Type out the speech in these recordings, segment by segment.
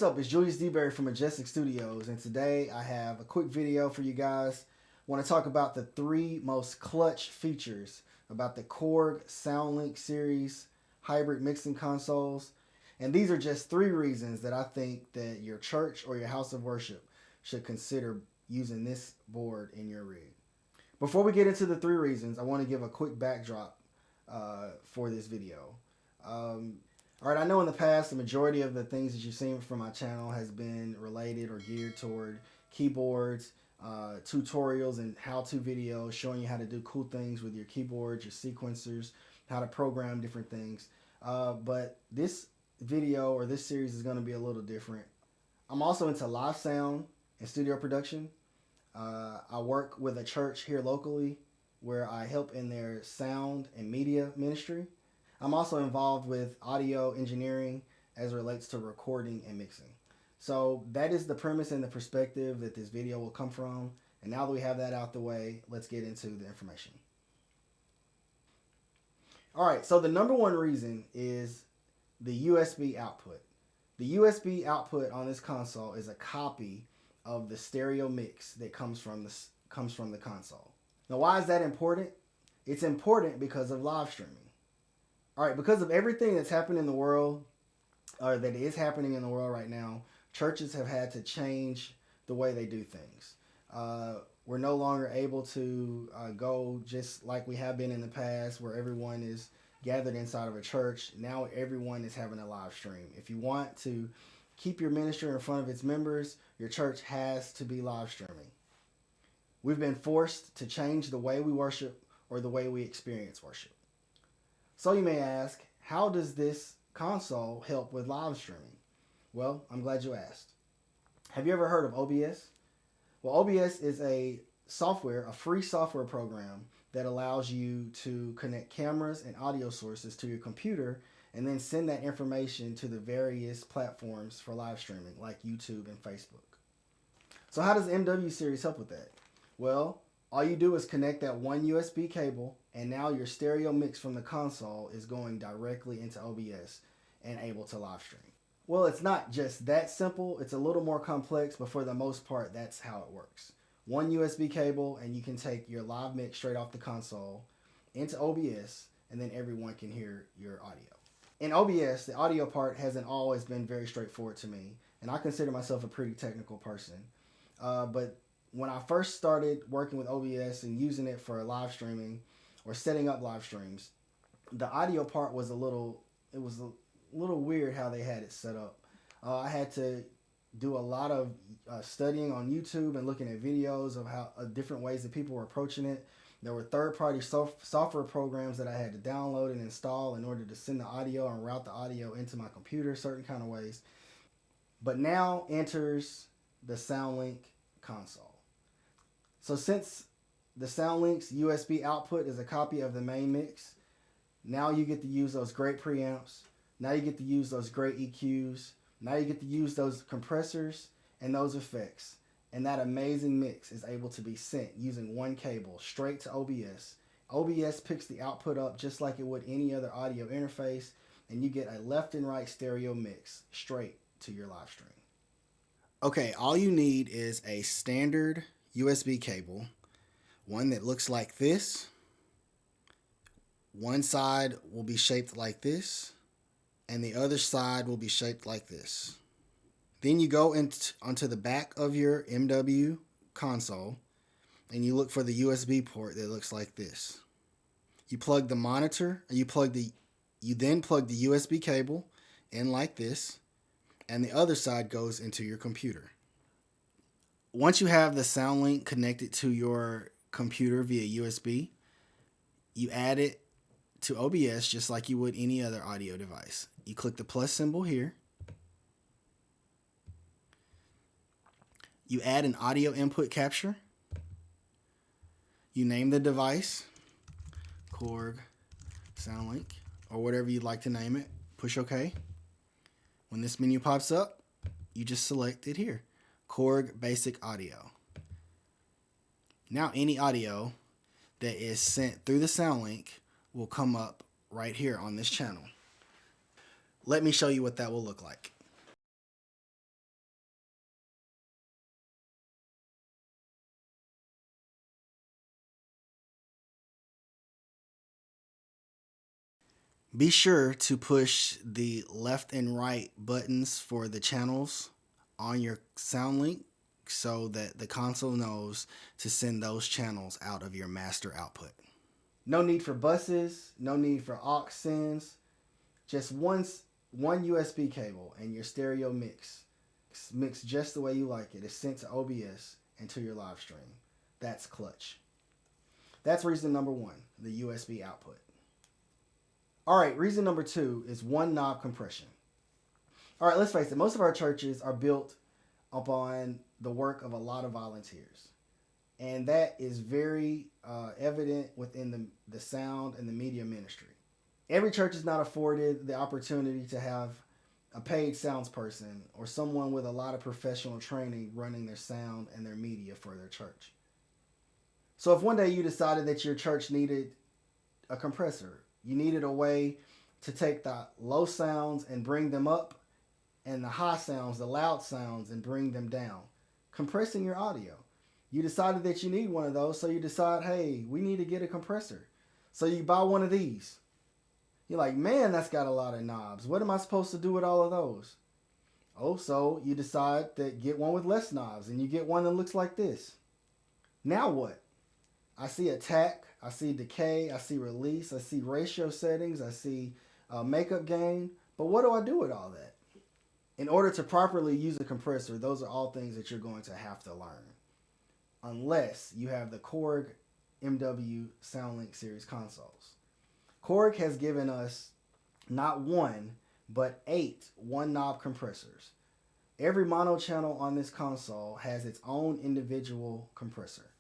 up? It's Julius DeBerry from Majestic Studios, and today I have a quick video for you guys. I want to talk about the 3 most clutch features about the Korg SoundLink series hybrid mixing consoles. And these are just 3 reasons that I think that your church or your house of worship should consider using this board in your rig. Before we get into the 3 reasons, I want to give a quick backdrop for this video. Alright, I know in the past the majority of the things that you've seen from my channel has been related or geared toward keyboards, tutorials and how-to videos showing you how to do cool things with your keyboards, your sequencers, how to program different things. But this video or this series is going to be a little different. I'm also into live sound and studio production. I work with a church here locally where I help in their sound and media ministry. I'm also involved with audio engineering as it relates to recording and mixing. So that is the premise and the perspective that this video will come from. And now that we have that out the way, let's get into the information. All right, so the number 1 reason is the USB output. The USB output on this console is a copy of the stereo mix that comes from the console. Now, why is that important? It's important because of live streaming. All right, because of everything that's happened in the world, or that is happening in the world right now, churches have had to change the way they do things. We're no longer able to go just like we have been in the past, where everyone is gathered inside of a church. Now everyone is having a live stream. If you want to keep your ministry in front of its members, your church has to be live streaming. We've been forced to change the way we worship or the way we experience worship. So you may ask, how does this console help with live streaming? Well, I'm glad you asked. Have you ever heard of OBS? Well, OBS is a free software program that allows you to connect cameras and audio sources to your computer and then send that information to the various platforms for live streaming like YouTube and Facebook. So how does the MW series help with that? Well, all you do is connect that one USB cable, and now your stereo mix from the console is going directly into OBS and able to live stream. Well, it's not just that simple. It's a little more complex, but for the most part, that's how it works. One USB cable, and you can take your live mix straight off the console into OBS, and then everyone can hear your audio. In OBS, the audio part hasn't always been very straightforward to me, and I consider myself a pretty technical person. But when I first started working with OBS and using it for live streaming or setting up live streams, the audio part was a little weird how they had it set up. I had to do a lot of studying on YouTube and looking at videos of how different ways that people were approaching it. There were third-party software programs that I had to download and install in order to send the audio and route the audio into my computer certain kind of ways. But now enters the SoundLink console. So since the SoundLink's USB output is a copy of the main mix, now you get to use those great preamps. Now you get to use those great EQs. Now you get to use those compressors and those effects. And that amazing mix is able to be sent using one cable straight to OBS. OBS picks the output up just like it would any other audio interface, and you get a left and right stereo mix straight to your live stream. Okay, all you need is a standard USB cable, one that looks like this. One side will be shaped like this, and the other side will be shaped like this. Then you go onto the back of your MW console, and you look for the USB port that looks like this. You plug the monitor, and you then plug the USB cable in like this, and the other side goes into your computer. Once you have the SoundLink connected to your computer via USB, you add it to OBS just like you would any other audio device. You click the plus symbol here. You add an audio input capture. You name the device, Korg SoundLink, or whatever you'd like to name it. Push OK. When this menu pops up, you just select it here. Korg Basic Audio. Now any audio that is sent through the SoundLink will come up right here on this channel. Let me show you what that will look like. Be sure to push the left and right buttons for the channels on your SoundLink so that the console knows to send those channels out of your master output. No need for buses, no need for aux sends, just one USB cable and your stereo mix just the way you like it is sent to OBS and to your live stream. That's clutch. That's reason number one, the USB output. All right, reason number two is one knob compression. All right, let's face it, most of our churches are built upon the work of a lot of volunteers. And that is very evident within the sound and the media ministry. Every church is not afforded the opportunity to have a paid sounds person or someone with a lot of professional training running their sound and their media for their church. So if one day you decided that your church needed a compressor, you needed a way to take the low sounds and bring them up, and the high sounds, the loud sounds, and bring them down, compressing your audio. You decided that you need one of those, so you decide, hey, we need to get a compressor. So you buy one of these. You're like, man, that's got a lot of knobs. What am I supposed to do with all of those? Oh, so you decide to get one with less knobs, and you get one that looks like this. Now what? I see attack, I see decay, I see release, I see ratio settings, I see makeup gain. But what do I do with all that? In order to properly use a compressor, those are all things that you're going to have to learn. Unless you have the Korg MW SoundLink series consoles. Korg has given us not one, but 8 one-knob compressors. Every mono channel on this console has its own individual compressor.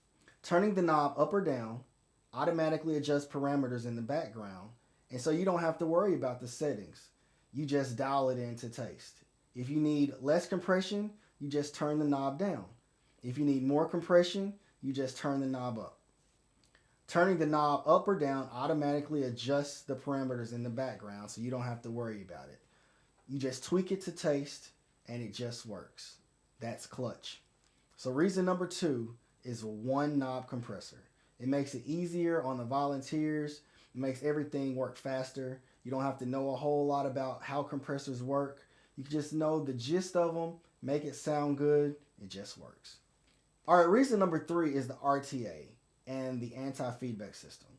Turning the knob up or down automatically adjusts parameters in the background, and so you don't have to worry about the settings. You just dial it in to taste. If you need less compression, you just turn the knob down. If you need more compression, you just turn the knob up. Turning the knob up or down automatically adjusts the parameters in the background, so you don't have to worry about it. You just tweak it to taste, and it just works. That's clutch. So reason number 2 is a one knob compressor. It makes it easier on the volunteers. It makes everything work faster. You don't have to know a whole lot about how compressors work. You can just know the gist of them, make it sound good. It just works. All right, reason number 3 is the RTA and the anti-feedback system.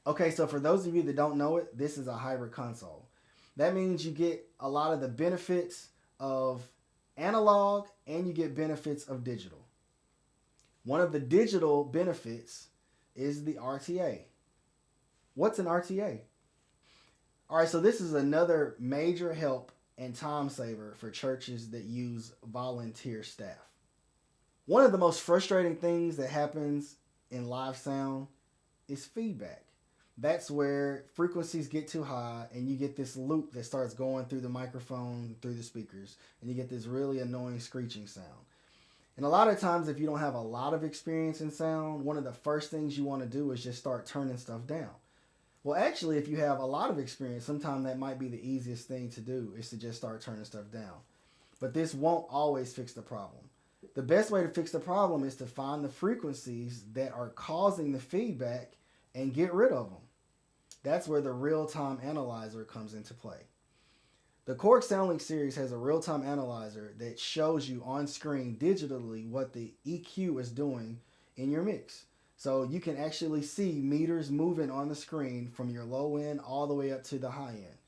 Okay, so for those of you that don't know it, this is a hybrid console. That means you get a lot of the benefits of analog and you get benefits of digital. One of the digital benefits is the RTA. What's an RTA? All right, so this is another major help and time saver for churches that use volunteer staff. One of the most frustrating things that happens in live sound is feedback. That's where frequencies get too high and you get this loop that starts going through the microphone, through the speakers, and you get this really annoying screeching sound. And a lot of times if you don't have a lot of experience in sound, one of the first things you want to do is just start turning stuff down. Well, actually, if you have a lot of experience, sometimes that might be the easiest thing to do is to just start turning stuff down. But this won't always fix the problem. The best way to fix the problem is to find the frequencies that are causing the feedback and get rid of them. That's where the RealTime Analyzer comes into play. The Korg SoundLink series has a RealTime Analyzer that shows you on screen digitally what the EQ is doing in your mix. So you can actually see meters moving on the screen from your low end all the way up to the high end.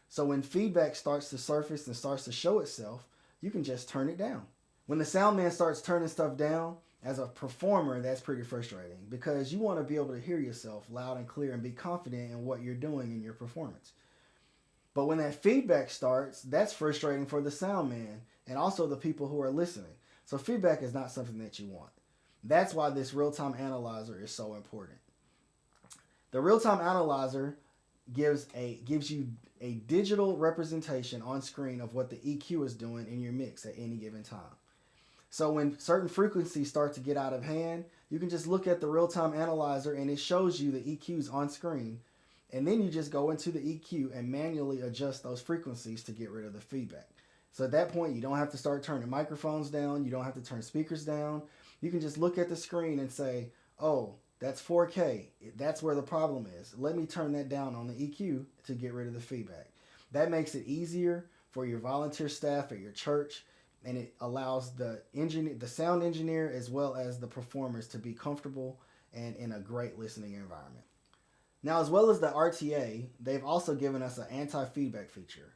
So when feedback starts to surface and starts to show itself, you can just turn it down. When the sound man starts turning stuff down, as a performer, that's pretty frustrating because you want to be able to hear yourself loud and clear and be confident in what you're doing in your performance. But when that feedback starts, that's frustrating for the sound man and also the people who are listening. So feedback is not something that you want. That's why this RealTime Analyzer is so important. The RealTime Analyzer gives you a digital representation on screen of what the EQ is doing in your mix at any given time. So when certain frequencies start to get out of hand, you can just look at the RealTime Analyzer and it shows you the EQs on screen. And then you just go into the EQ and manually adjust those frequencies to get rid of the feedback. So at that point, you don't have to start turning microphones down. You don't have to turn speakers down. You can just look at the screen and say, oh, That's 4K. That's where the problem is. Let me turn that down on the EQ to get rid of the feedback. That makes it easier for your volunteer staff at your church, and it allows the sound engineer as well as the performers to be comfortable and in a great listening environment. Now, as well as the RTA, they've also given us an anti-feedback feature.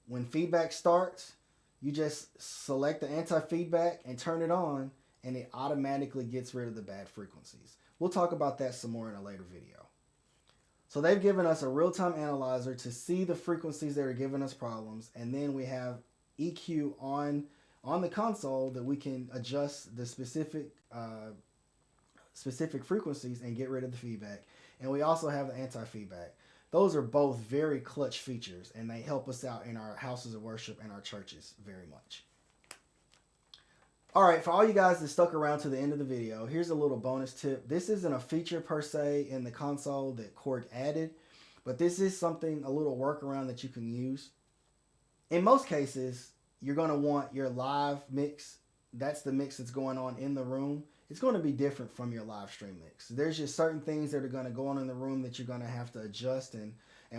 When feedback starts, you just select the anti-feedback and turn it on, and it automatically gets rid of the bad frequencies. We'll talk about that some more in a later video. So they've given us a real-time analyzer to see the frequencies that are giving us problems, and then we have EQ on the console that we can adjust the specific frequencies and get rid of the feedback. And we also have the anti-feedback. Those are both very clutch features, and they help us out in our houses of worship and our churches very much. All right, for all you guys that stuck around to the end of the video, here's a little bonus tip. This isn't a feature per se in the console that Korg added, but this is something, a little workaround that you can use. In most cases, you're going to want your live mix. That's the mix that's going on in the room. It's going to be different from your live stream mix. There's just certain things that are going to go on in the room that you're going to have to adjust and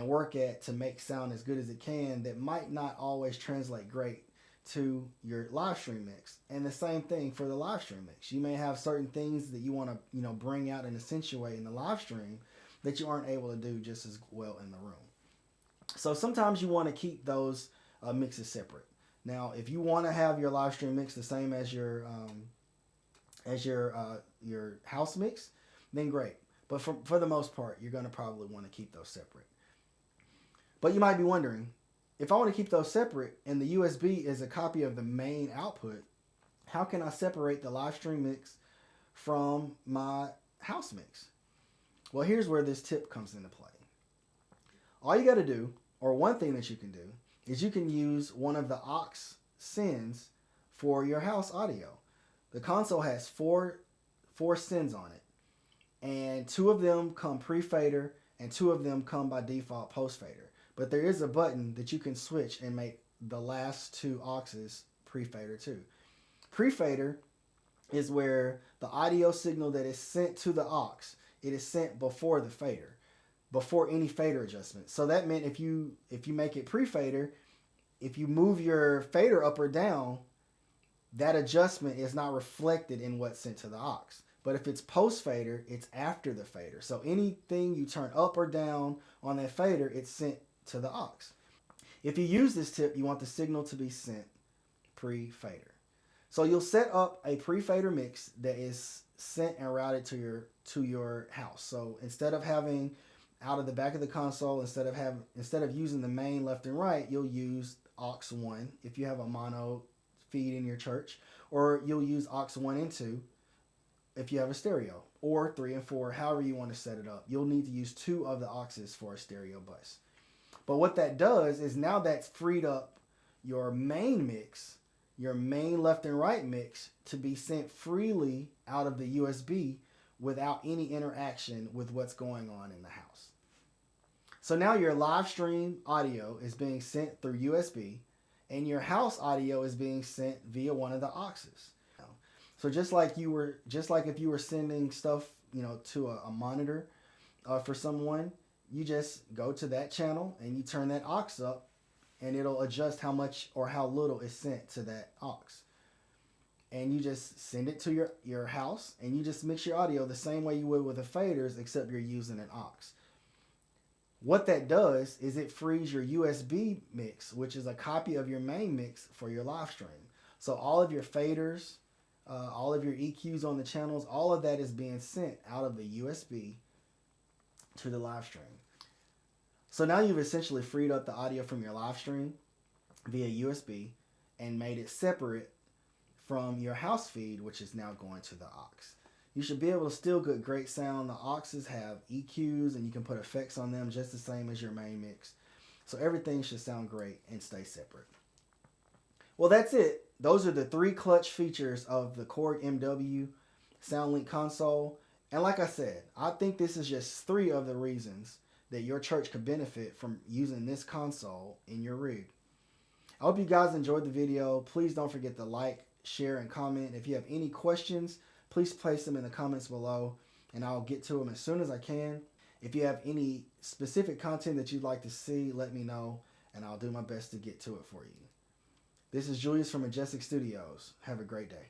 work at to make sound as good as it can that might not always translate great to your live stream mix. And the same thing for the live stream mix. You may have certain things that you want to bring out and accentuate in the live stream that you aren't able to do just as well in the room. So sometimes you want to keep those mixes separate. Now, if you want to have your live stream mix the same as your house mix, then great. But for the most part, you're going to probably want to keep those separate. But you might be wondering, if I want to keep those separate and the USB is a copy of the main output, how can I separate the live stream mix from my house mix? Well, here's where this tip comes into play. All you got to do, or one thing that you can do, is you can use one of the aux sends for your house audio. The console has four sends on it, and 2 of them come pre-fader and 2 of them come by default post-fader. But there is a button that you can switch and make the last 2 auxes pre-fader too. Pre-fader is where the audio signal that is sent to the aux, it is sent before the fader, before any fader adjustment. So that meant if you make it pre-fader, if you move your fader up or down, that adjustment is not reflected in what's sent to the aux. But if it's post-fader, it's after the fader. So anything you turn up or down on that fader, it's sent to the aux. If you use this tip, you want the signal to be sent pre-fader. So you'll set up a pre-fader mix that is sent and routed to your house. So instead of having out of the back of the console, instead of using the main left and right, you'll use aux 1 if you have a mono feed in your church, or you'll use aux 1 and 2 if you have a stereo, or 3 and 4, however you want to set it up. You'll need to use 2 of the auxes for a stereo bus. But what that does is now that's freed up your main mix, your main left and right mix, to be sent freely out of the USB without any interaction with what's going on in the house. So now your live stream audio is being sent through USB, and your house audio is being sent via one of the auxes. So just like if you were sending stuff, to a monitor for someone, you just go to that channel and you turn that aux up, and it'll adjust how much or how little is sent to that aux. And you just send it to your house, and you just mix your audio the same way you would with the faders, except you're using an aux. What that does is it frees your USB mix, which is a copy of your main mix for your live stream. So all of your faders, all of your EQs on the channels, all of that is being sent out of the USB to the live stream. So now you've essentially freed up the audio from your live stream via USB and made it separate from your house feed, which is now going to the aux. You should be able to still get great sound. The auxes have EQs, and you can put effects on them just the same as your main mix. So everything should sound great and stay separate. Well, that's it. Those are the 3 clutch features of the Korg MW SoundLink console. And like I said, I think this is just 3 of the reasons that your church could benefit from using this console in your rig. I hope you guys enjoyed the video. Please don't forget to like, share, and comment. If you have any questions, please place them in the comments below. and I'll get to them as soon as I can. If you have any specific content that you'd like to see, let me know, and I'll do my best to get to it for you. This is Julius from Majestic Studios. Have a great day.